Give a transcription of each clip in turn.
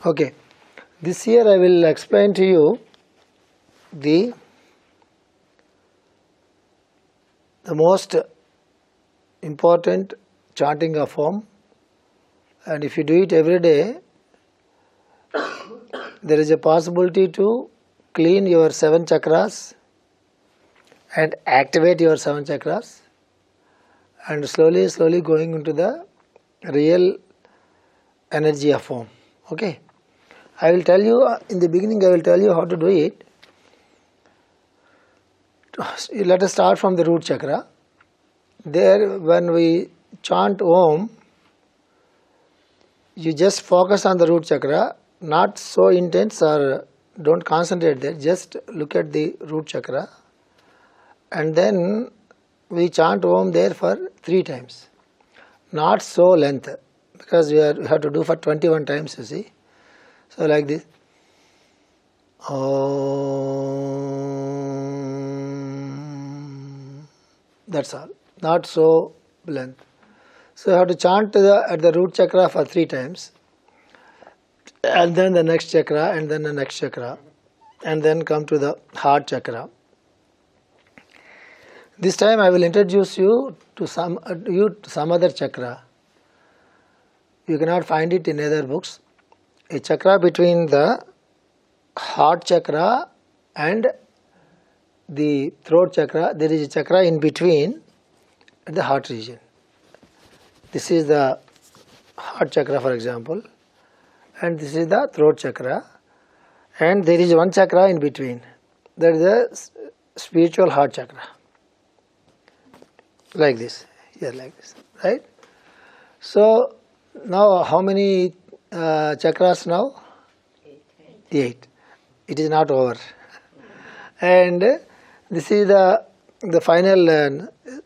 Okay, this year I will explain to you the most important chanting of Om, and if you do it every day, there is a possibility to clean your 7 chakras and activate your 7 chakras, and slowly going into the real energy of Om. Okay, I will tell you in the beginning, I will tell you how to do it. Let us start from the root chakra. There, when we chant Om, you just focus on the root chakra, not so intense or don't concentrate there, just look at the root chakra, and then we chant Om there for 3 times. Not so length, because we have to do for 21 times, you see. So like this. Om. That's all. Not so length. So you have to chant at the root chakra for 3 times, and then the next chakra, and then the next chakra, and then come to the heart chakra. This time I will introduce you to some other chakra. You cannot find it in other books. A chakra between the heart chakra and the throat chakra. There is a chakra in between at the heart region. This is the heart chakra, for example, and this is the throat chakra, and there is one chakra in between. That is the spiritual heart chakra. Like this, here like this, right? So now how many chakras now? 8. It is not over. And this is the final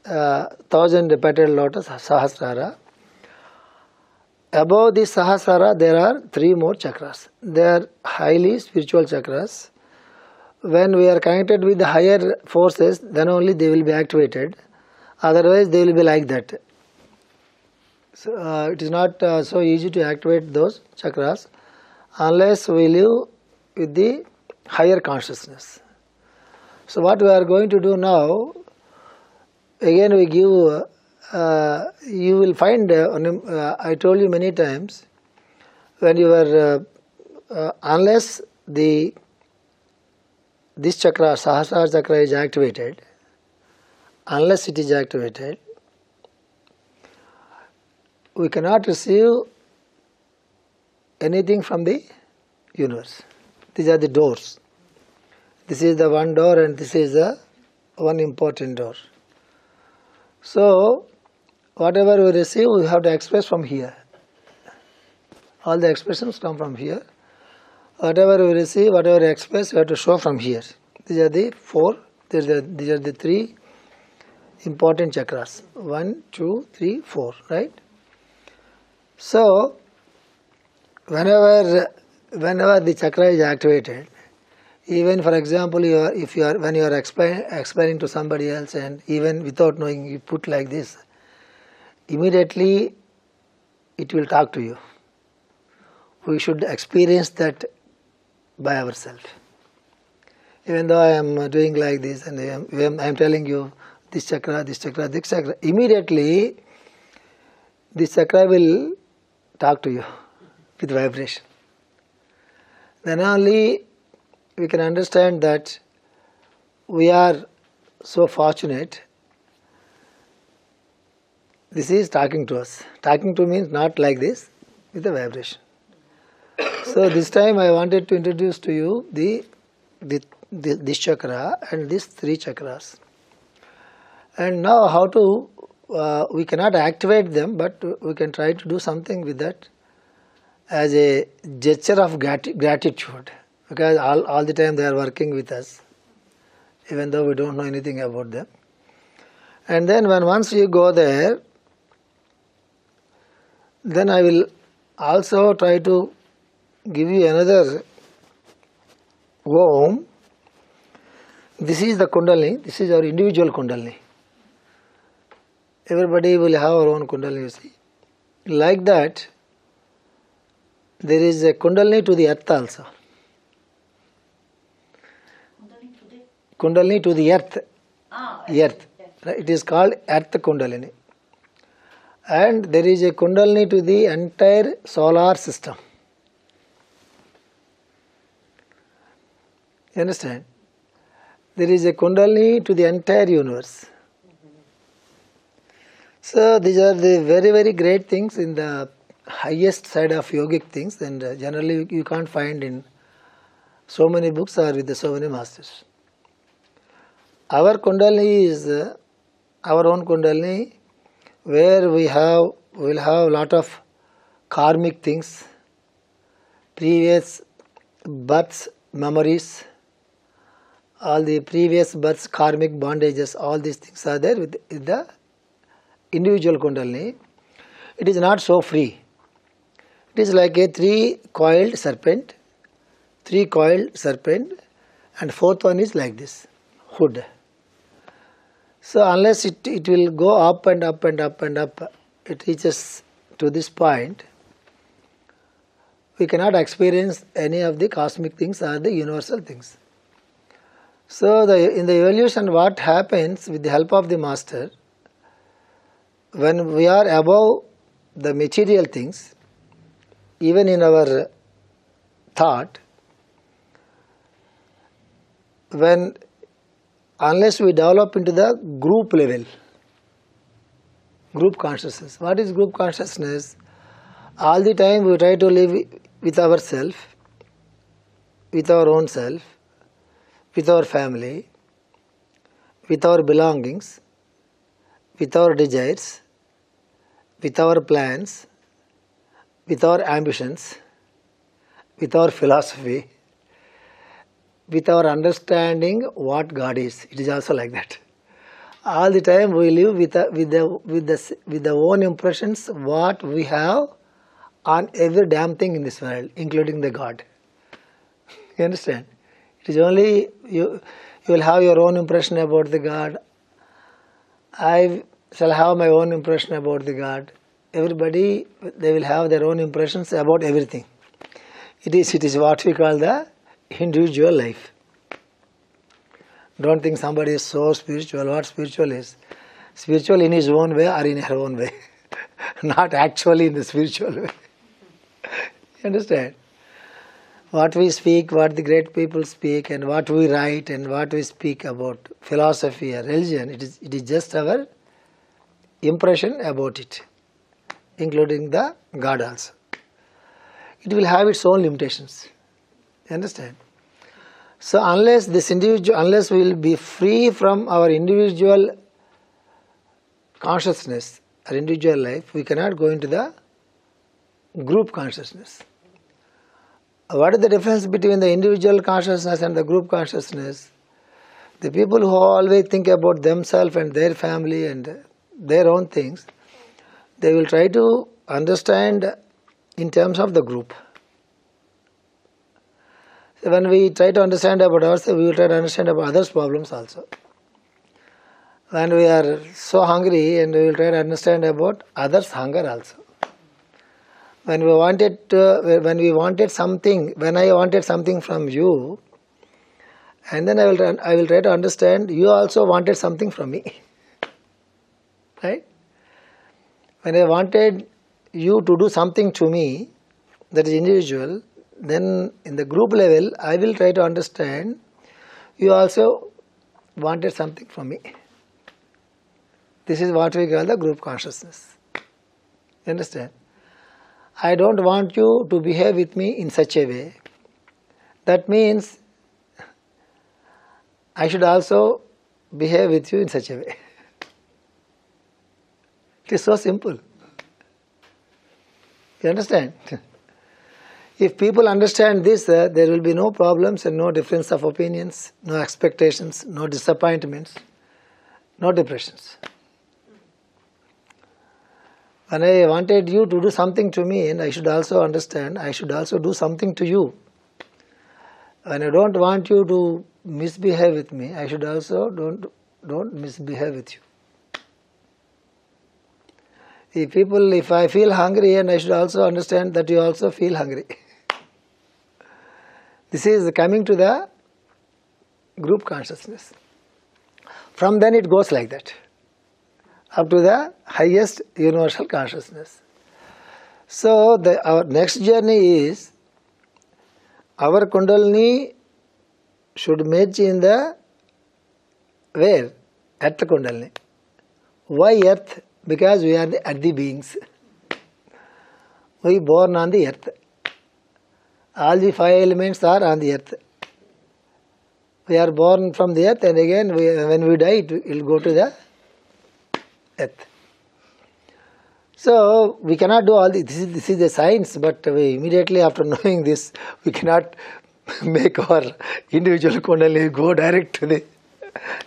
1000 petal lotus, Sahasrara. Above this Sahasrara there are 3 more chakras. They are highly spiritual chakras. When we are connected with the higher forces, then only they will be activated. Otherwise they will be like that. So, it is not so easy to activate those chakras unless we live with the higher consciousness. So what we are going to do now, again we give, you will find, I told you many times, when you are, unless this chakra, Sahasrara chakra is activated, unless it is activated, we cannot receive anything from the universe. These are the doors. This is the one door and this is the one important door. So, whatever we receive, we have to express from here. All the expressions come from here. Whatever we receive, whatever we express, we have to show from here. These are the 4, these are the 3 important chakras. 1, 2, 3, 4, right? So, whenever the chakra is activated, even for example, when you are explaining to somebody else, and even without knowing, you put like this, immediately it will talk to you. We should experience that by ourselves. Even though I am doing like this and I am telling you this chakra, this chakra, this chakra, immediately this chakra will talk to you with vibration. Then only we can understand that we are so fortunate. This is talking to us. Talking to means not like this, with a vibration. So this time I wanted to introduce to you this chakra and these 3 chakras. And now how to, we cannot activate them, but we can try to do something with that as a gesture of gratitude, because all the time they are working with us, even though we don't know anything about them. And then once you go there, then I will also try to give you another Om. This is the Kundalini, this is our individual Kundalini. Everybody will have our own Kundalini, you see. Like that, there is a Kundalini to the earth also. Kundalini to the earth. Earth. It is called Earth Kundalini. And there is a Kundalini to the entire solar system. You understand? There is a Kundalini to the entire universe. So these are the very, very great things in the highest side of yogic things, and generally you can't find in so many books or with so many masters. Our Kundalini is our own Kundalini, where we will have a lot of karmic things, previous births, memories, all the previous births, karmic bondages, all these things are there with the individual Kundalini. It is not so free. It is like a three-coiled serpent, and fourth one is like this, hood. So unless it will go up and up and up and up, it reaches to this point, we cannot experience any of the cosmic things or the universal things. So in the evolution, what happens with the help of the master, when we are above the material things, even in our thought, unless we develop into the group level, group consciousness. What is group consciousness? All the time we try to live with ourselves, with our own self, with our family, with our belongings, with our desires, with our plans, with our ambitions, with our philosophy, with our understanding what God is. It is also like that. All the time we live with the own impressions what we have on every damn thing in this world, including the God. You understand? It is only you will have your own impression about the God. I shall have my own impression about the God. Everybody, they will have their own impressions about everything. It is what we call the individual life. Don't think somebody is so spiritual. What spiritual is? Spiritual in his own way or in her own way. Not actually in the spiritual way. You understand? What we speak, what the great people speak, and what we write and what we speak about philosophy or religion, it is just our impression about it, including the God also. It will have its own limitations. You understand? So unless we will be free from our individual consciousness or individual life, we cannot go into the group consciousness. What is the difference between the individual consciousness and the group consciousness? The people who always think about themselves and their family and their own things, they will try to understand in terms of the group. So when we try to understand about ourselves, we will try to understand about others' problems also. When we are so hungry, and we will try to understand about others' hunger also. When I wanted something from you, and then I will try to understand you also wanted something from me. Right? When I wanted you to do something to me, that is individual, then in the group level, I will try to understand you also wanted something from me. This is what we call the group consciousness. You understand? I don't want you to behave with me in such a way. That means I should also behave with you in such a way. It is so simple. You understand? If people understand this, there will be no problems and no difference of opinions, no expectations, no disappointments, no depressions. When I wanted you to do something to me, and I should also understand, I should also do something to you. When I don't want you to misbehave with me, I should also don't misbehave with you. If I feel hungry, and I should also understand that you also feel hungry. This is coming to the group consciousness. From then it goes like that, up to the highest universal consciousness. So our next journey is, our Kundalini should merge in the where? Earth Kundalini. Why earth? Because we are the earthy beings. We born on the earth. All the 5 elements are on the earth. We are born from the earth, and again when we die it will go to the earth. So we cannot do all this. This is the science, but we immediately after knowing this, we cannot make our individual Kundalini go direct to the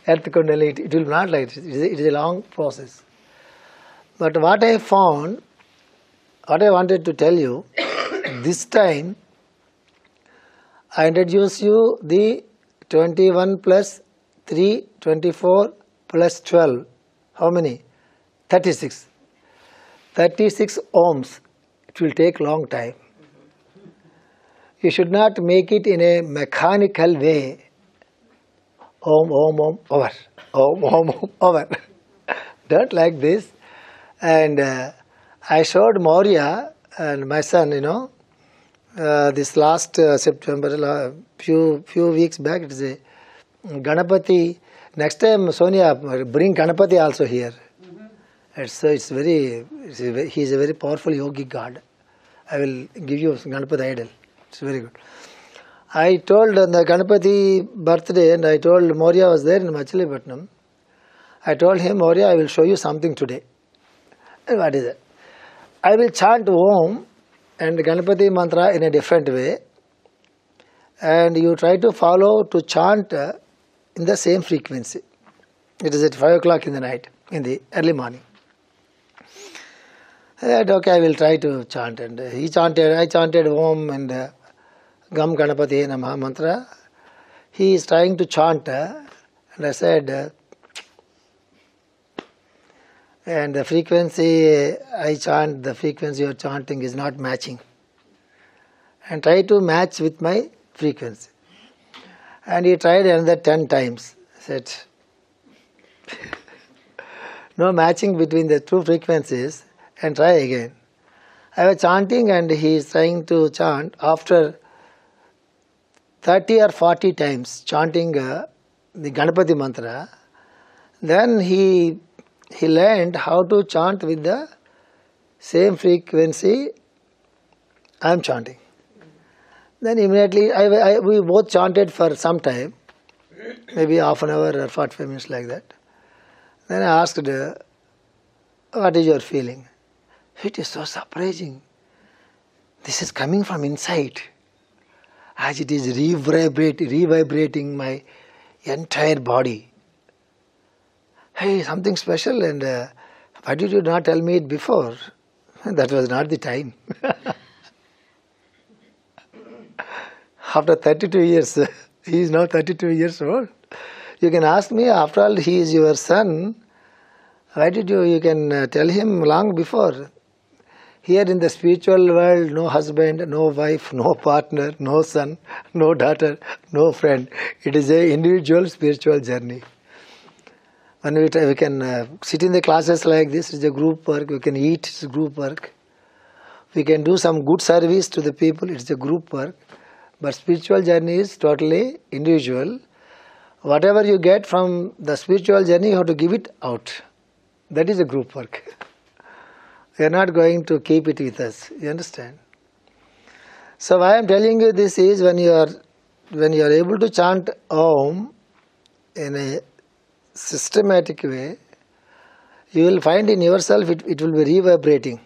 earth Kundalini. It will not like it. It is a long process. But what I found, what I wanted to tell you, this time I introduce you the 21 plus 3, 24 plus 12. How many? 36. 36 ohms. It will take long time. You should not make it in a mechanical way. Om, om, om, over. Om, om, om, over. Don't like this. And I showed Maurya and my son, this last September, few weeks back, it is a Ganapati. Next time, Sonia, bring Ganapati also here. He is a very powerful yogic god. I will give you Ganapati idol. It's very good. I told on the Ganapati birthday, and I told Maurya was there in Machilipatnam. I told him, Maurya, I will show you something today. And what is it? I will chant Om and Ganapati mantra in a different way, and you try to follow to chant in the same frequency. It is at 5 o'clock in the night, in the early morning. I said, okay, I will try to chant. And I chanted Om and Gam Ganapati Namaha mantra. He is trying to chant, and I said, and the frequency I chant, the frequency you are chanting is not matching. And try to match with my frequency. And he tried another 10 times. I said, no matching between the two frequencies, and try again. I was chanting and he is trying to chant. After 30 or 40 times chanting the Ganapati mantra, then he learned how to chant with the same frequency I am chanting. Then immediately we both chanted for some time, maybe half an hour or 45 minutes like that. Then I asked, what is your feeling? It is so surprising. This is coming from inside, as it is revibrating my entire body. Hey, something special, and why did you not tell me it before? That was not the time. After 32 years, he is now 32 years old. You can ask me, after all, he is your son. Why did you can tell him long before. Here in the spiritual world, no husband, no wife, no partner, no son, no daughter, no friend. It is an individual spiritual journey. When we can sit in the classes like this, it's a group work. We can eat, it's a group work. We can do some good service to the people, it's a group work. But spiritual journey is totally individual. Whatever you get from the spiritual journey, you have to give it out. That is a group work. We are not going to keep it with us. You understand? So why I am telling you this is, when you are able to chant Om in a systematic way, you will find in yourself it will be reverberating.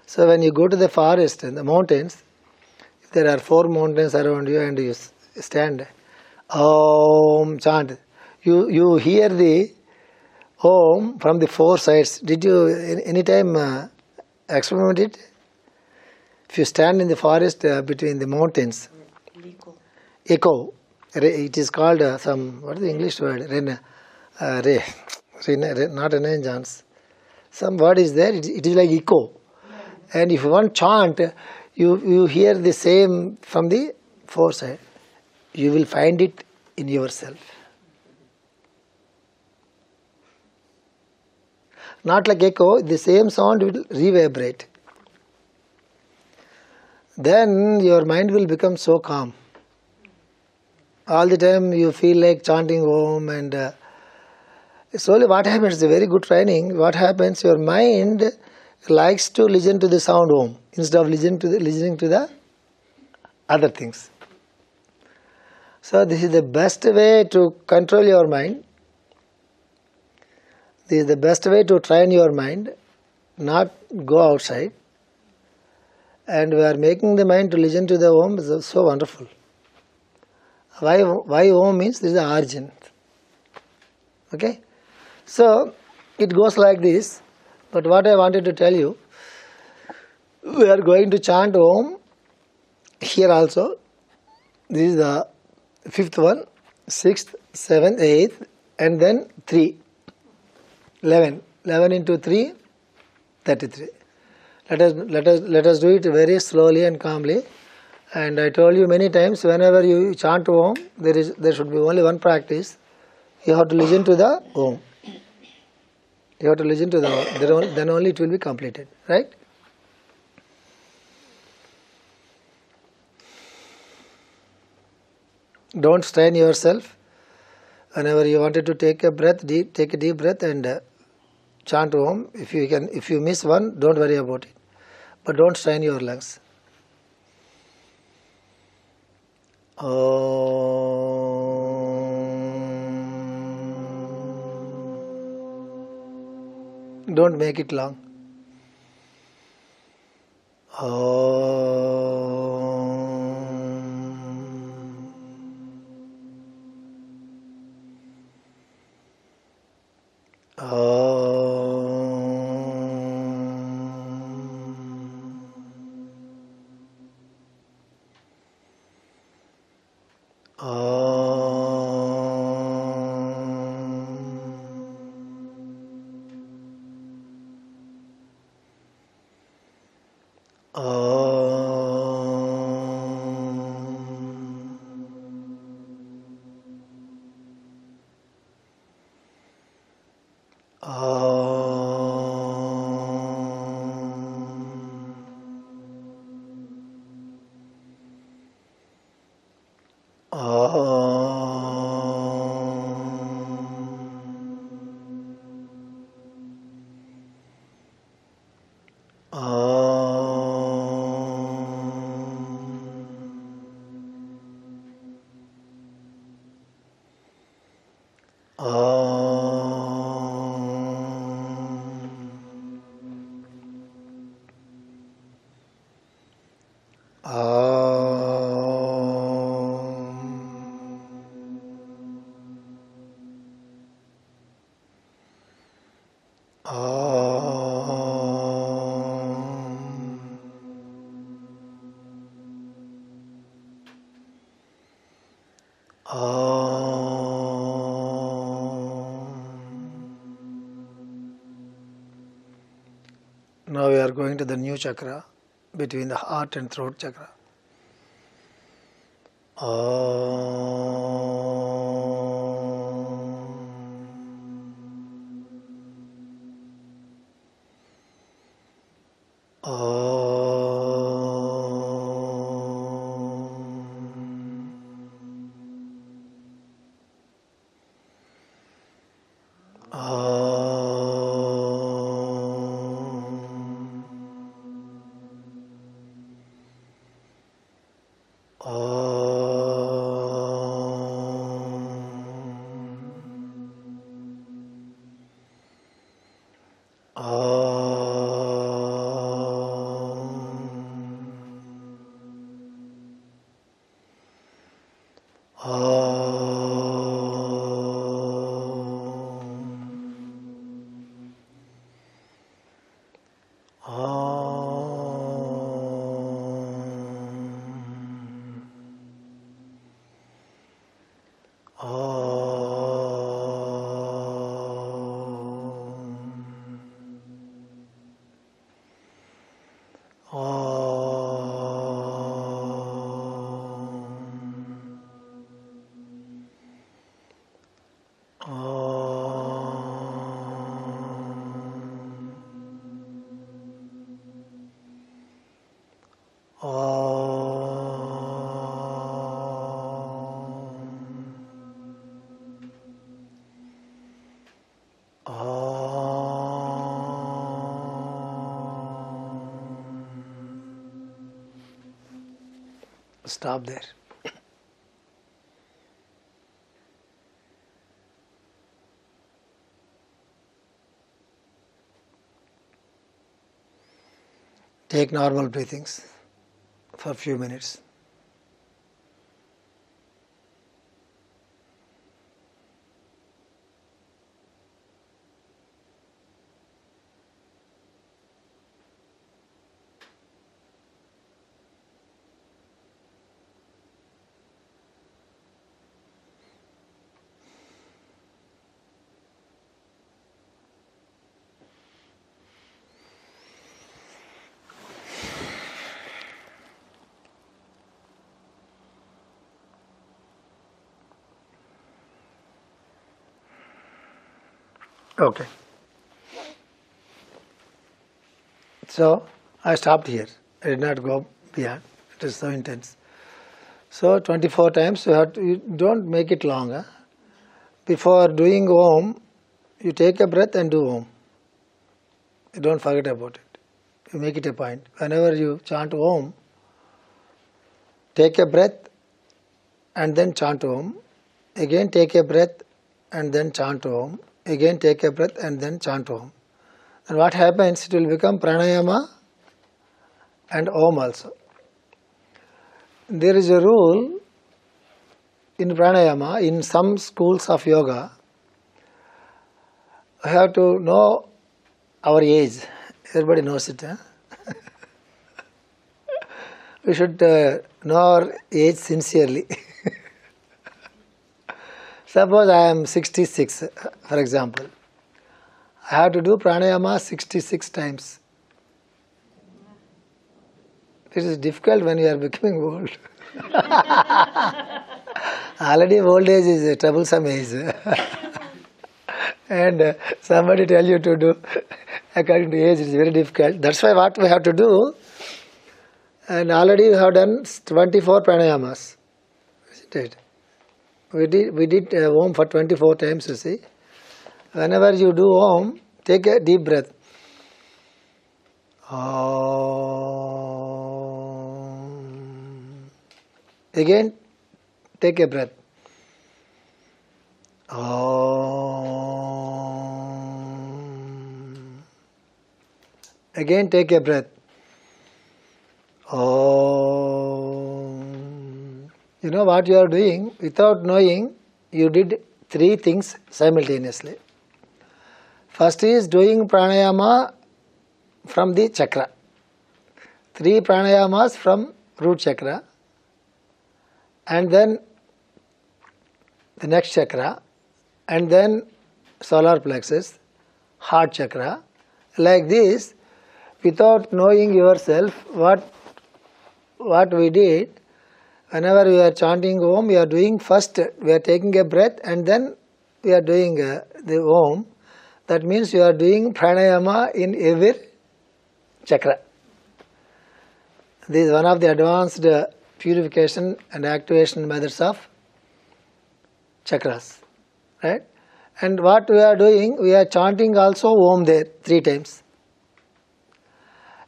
So when you go to the forest and the mountains, if there are 4 mountains around you and you stand, Om, chant, you hear the Om from the 4 sides. Did you any time experiment it? If you stand in the forest between the mountains, echo. It is called what is the English word? Not renaissance. some word is there, it is like echo. And if you want chant, you hear the same from the four side. You will find it in yourself. Not like echo, the same sound will reverberate. Then your mind will become so calm. All the time you feel like chanting Om, and slowly what happens, it's a very good training. What happens, your mind likes to listen to the sound Om instead of listening to the other things. So this is the best way to control your mind. This is the best way to train your mind, not go outside. And we are making the mind to listen to the Om is so wonderful. Why Om means this is the origin. Okay? So it goes like this. But what I wanted to tell you, we are going to chant Om here also. This is the fifth one, sixth, seventh, eighth, and then 3. 11. 11 into 3, 33. Let us do it very slowly and calmly. And I told you many times, whenever you chant Om, there should be only one practice. You have to listen to the Om. You have to listen to the Om. Then only it will be completed. Right? Don't strain yourself. Whenever you wanted to take a breath, take a deep breath and chant Om. If you miss one, don't worry about it. But don't strain your lungs. Don't make it long. Now we are going to the new chakra between the heart and throat chakra. Stop there. Take normal breathings for a few minutes. Okay. So I stopped here. I did not go beyond. It is so intense. So 24 times you don't make it long. Huh? Before doing Om, you take a breath and do Om. You don't forget about it. You make it a point. Whenever you chant Om, take a breath and then chant Om. Again take a breath and then chant Om. Again take a breath and then chant Om. And what happens? It will become pranayama and Om also. There is a rule in pranayama, in some schools of yoga, we have to know our age. Everybody knows it. Huh? We should know our age sincerely. Suppose I am 66, for example. I have to do pranayama 66 times. It is difficult when you are becoming old. Already old age is a troublesome age. And somebody tell you to do according to age, it is very difficult. That's why what we have to do, and already we have done 24 pranayamas. Isn't it? We did Om for 24 times, you see. Whenever you do Om, take a deep breath. Om. Again, take a breath. Om. Again, take a breath. Om. You know what you are doing? Without knowing, you did 3 things simultaneously. First is doing pranayama from the chakra. 3 pranayamas from root chakra. And then the next chakra. And then solar plexus, heart chakra. Like this, without knowing yourself, what we did, whenever we are chanting Om, we are doing first, we are taking a breath and then we are doing the Om. That means you are doing pranayama in every chakra. This is one of the advanced purification and activation methods of chakras. Right? And what we are doing, we are chanting also Om there 3 times.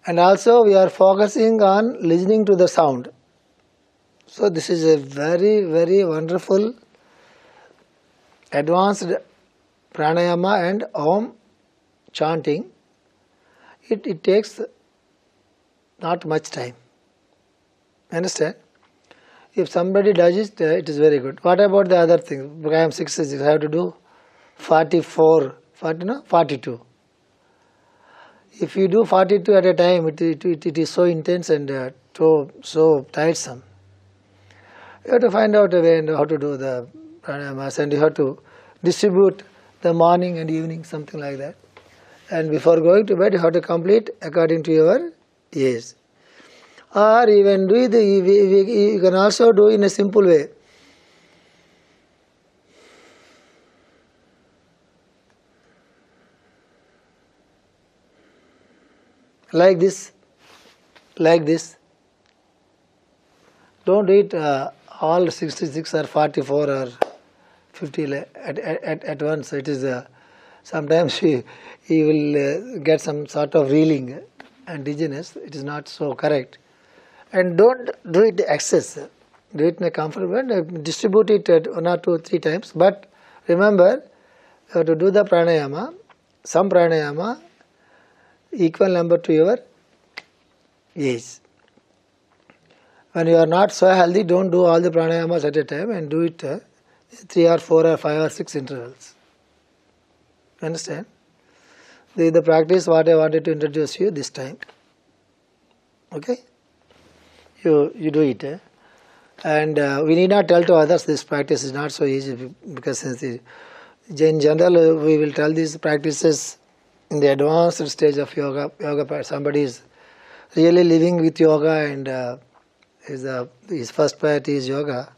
And also we are focusing on listening to the sound. So this is a very, very wonderful advanced pranayama and Om chanting. It takes not much time. Understand? If somebody does it, it is very good. What about the other things? Because I am 66, I have to do 42. If you do 42 at a time, it is so intense and so tiresome. You have to find out a way how to do the pranayamas, and you have to distribute the morning and evening, something like that. And before going to bed, you have to complete according to your age. Or even do it, you can also do in a simple way. Like this, like this. Don't do it all 66 or 44 or 50 at once. It is sometimes you will get some sort of reeling and dizziness. It is not so correct. And don't do it excess. Do it in a comfortable way. Distribute it at 1 or 2 or 3 times. But remember, you have to do the pranayama, some pranayama equal number to your age. When you are not so healthy, don't do all the pranayamas at a time and do it 3 or 4 or 5 or 6 intervals. Understand? This is the practice what I wanted to introduce you this time. Okay? You do it. And we need not tell to others this practice is not so easy, because in general we will tell these practices in the advanced stage of yoga. Somebody is really living with yoga and his first priority is yoga.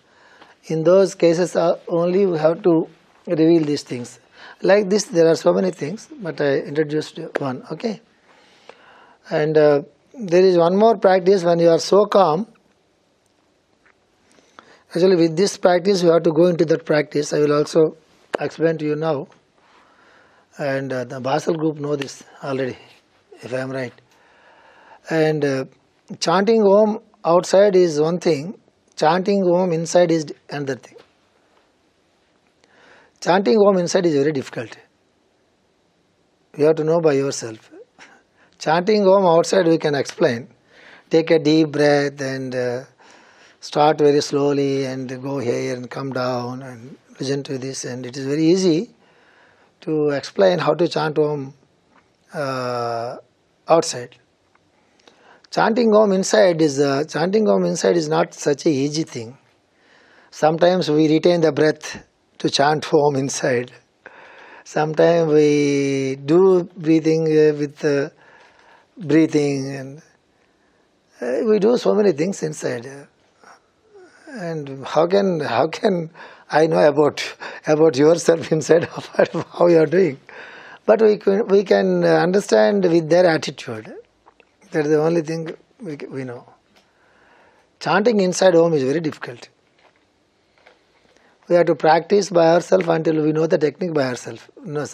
In those cases only we have to reveal these things. Like this there are so many things, but I introduced one. Okay? And there is one more practice when you are so calm. Actually with this practice you have to go into that practice. I will also explain to you now. And the Basel group know this already, if I am right. And chanting Om outside is one thing, chanting Om inside is another thing. Chanting Om inside is very difficult. You have to know by yourself. Chanting Om outside we can explain. Take a deep breath and start very slowly and go here and come down and listen to this, and it is very easy to explain how to chant Om outside. Chanting Om inside is not such a easy thing. Sometimes we retain the breath to chant Om inside. Sometimes we do breathing with breathing, and we do so many things inside. And how can I know about yourself inside how you are doing? But we can understand with their attitude. That is the only thing we know. Chanting inside Om is very difficult. We have to practice by ourselves until we know the technique by ourselves. No,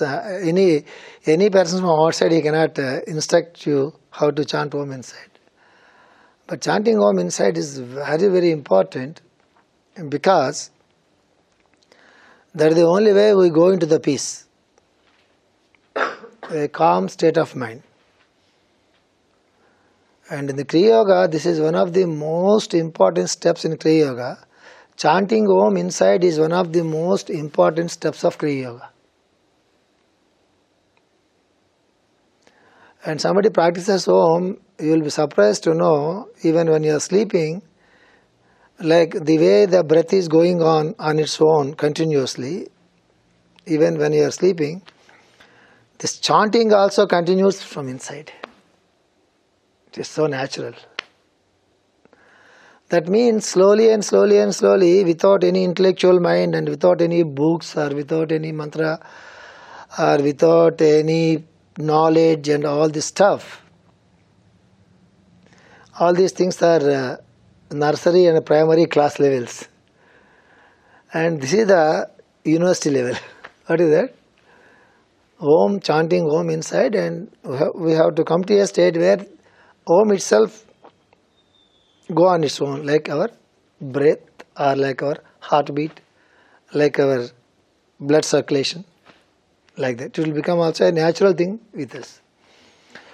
any person from outside, he cannot instruct you how to chant Om inside. But chanting Om inside is very, very important, because that is the only way we go into the peace, a calm state of mind. And in the Kriya Yoga, this is one of the most important steps in Kriya Yoga. Chanting Om inside is one of the most important steps of Kriya Yoga. And somebody practices Om, you will be surprised to know, even when you are sleeping, like the way the breath is going on its own continuously, even when you are sleeping, this chanting also continues from inside. It is so natural. That means slowly and slowly and slowly, without any intellectual mind and without any books or without any mantra or without any knowledge and all this stuff. All these things are nursery and primary class levels. And this is the university level. What is that? Om, chanting Om inside, and we have to come to a state where Om itself go on its own, like our breath or like our heartbeat, like our blood circulation, like that. It will become also a natural thing with us.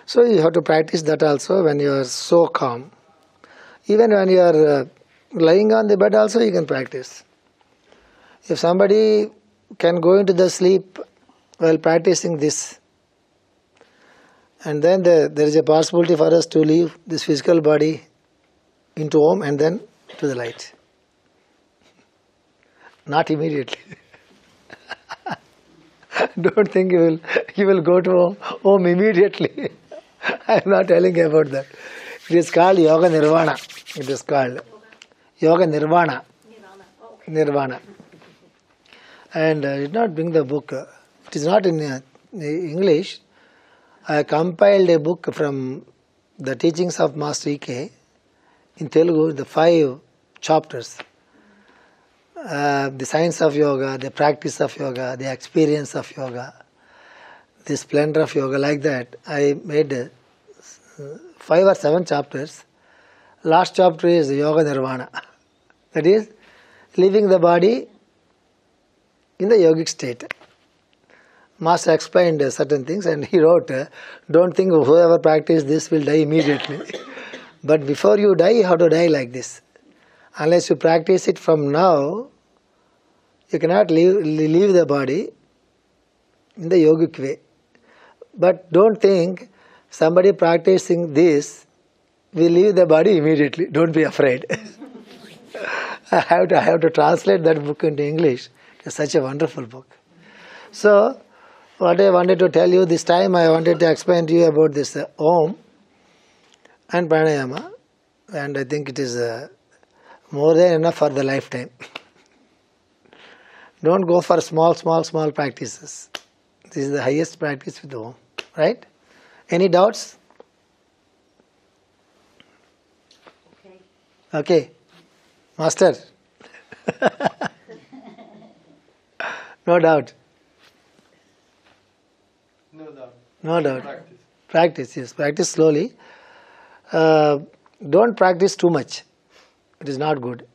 So you have to practice that also when you are so calm. Even when you are lying on the bed also you can practice. If somebody can go into the sleep while practicing this, and then there is a possibility for us to leave this physical body into Om and then to the light. Not immediately. Don't think you will go to Om immediately. I am not telling about that. It is called Yoga Nirvana. It is called Yoga Nirvana. Nirvana. And I did not bring the book. It is not in English. I compiled a book from the teachings of Master E.K. in Telugu, the 5 chapters. The science of yoga, the practice of yoga, the experience of yoga, the splendor of yoga, like that. I made 5 or 7 chapters. Last chapter is Yoga Nirvana. That is, leaving the body in the yogic state. Master explained certain things and he wrote, don't think whoever practices this will die immediately. But before you die, you have to die like this. Unless you practice it from now, you cannot leave the body in the yogic way. But don't think somebody practicing this will leave the body immediately. Don't be afraid. I have to translate that book into English. It's such a wonderful book. So, what I wanted to tell you this time, I wanted to explain to you about this Om and Pranayama. And I think it is more than enough for the lifetime. Don't go for small practices. This is the highest practice with Om. Right? Any doubts? Okay. Master? No doubt. No doubt. Practice, yes. Practice slowly. Don't practice too much. It is not good.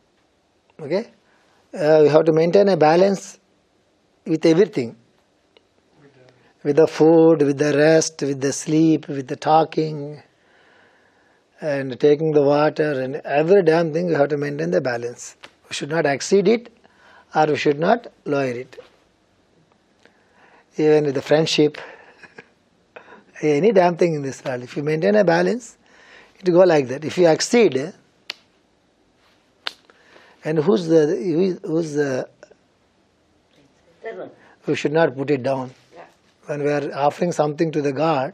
Okay? You have to maintain a balance with everything. With the food, with the rest, with the sleep, with the talking, and taking the water, and every damn thing you have to maintain the balance. We should not exceed it, or we should not lower it. Even with the friendship, any damn thing in this world, if you maintain a balance, it will go like that. If you exceed, and who's the we should not put it down. When we are offering something to the God,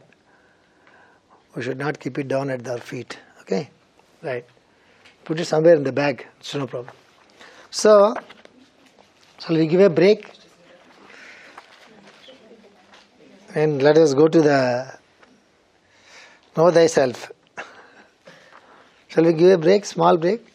we should not keep it down at our feet. Okay? Right. Put it somewhere in the bag. It's no problem. So, shall we give a break? And let us go to the Know Thyself. Shall we give a break? Small break?